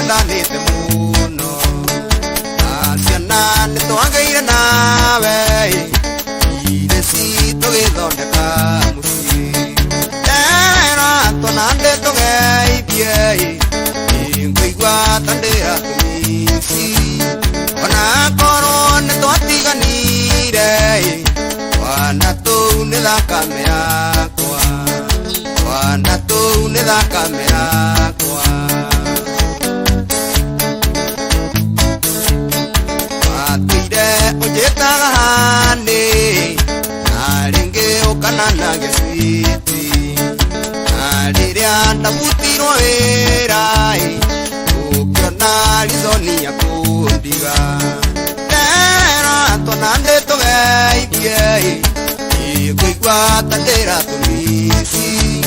da ne te muno asiana ne to agaira na ve I desito che donde camusi era to nande to gai piei in cui guatandera tu si ona corone to atiganire wana to ne la camera qua wana to ne la camera qua Ojetaghane Naringe okanana gesiti Nariria ndabutiro erai Ukiona lizoni ya kundiga Tera tonande togai piei Ikuigwa tatera tumisi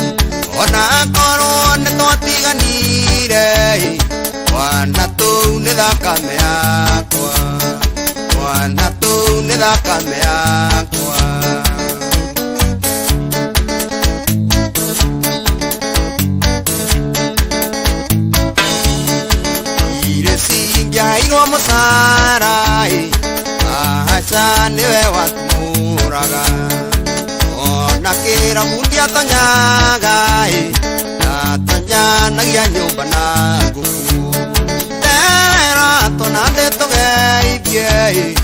Ona korone totiga nire Wana tu neda kamea kwa Wana tu neda kamea kwa Ire singya ino mosarai Ahasa newe watmuraga Ona kera mundia tanyagai Natanya nagya nyumba na guku Tera tonande togai piei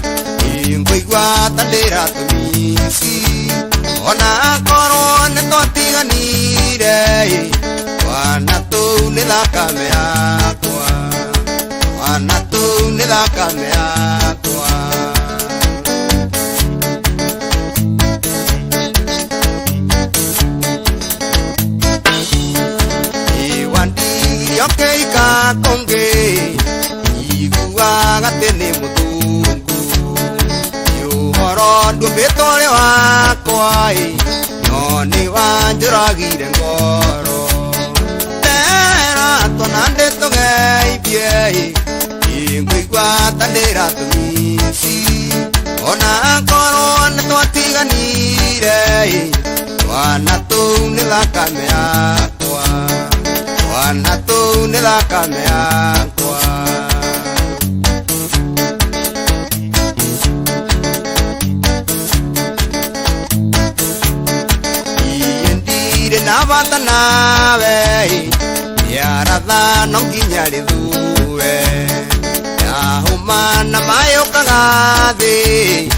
Inguigwa tandera tumisi Ona korone totiganire Wana tu neda kamea kwa Wana tu neda kamea kwa Iwandi yoke ikatonge Igua gatene mutungu Yuhoro dumbetore wakwai Noni wanjuragire ngoro Tera tonande togai piei Inguigwa tandera tumisi Ona korone totiganire Wana tu nila kamea kwa Wana tu nila kamea kwa Navata nave Yarada non kinyari duwe Yahumana mayo kagade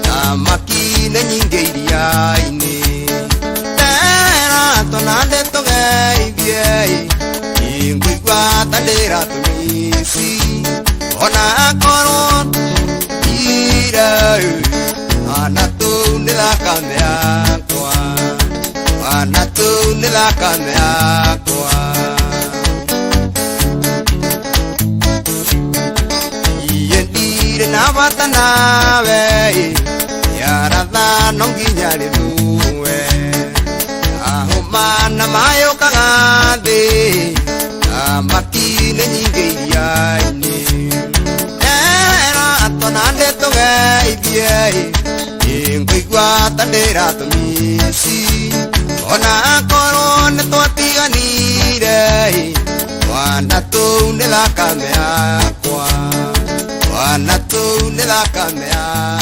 Namakine nyingeiria ine Tera tonande togai biei Inguigwa tandera tumisi Ona koron Ira Ana tu nila kamea kwa Wana tu nila kamea kwa Iendire navata nave Yarada nonginyari duwe Ahumana mayo kagade Amakine nyingeiria ine Era tonande togai biei Inguigwa tandera tumisi Ona korone totiganire Wana tu nila kamea kwa Wana tu nila kamea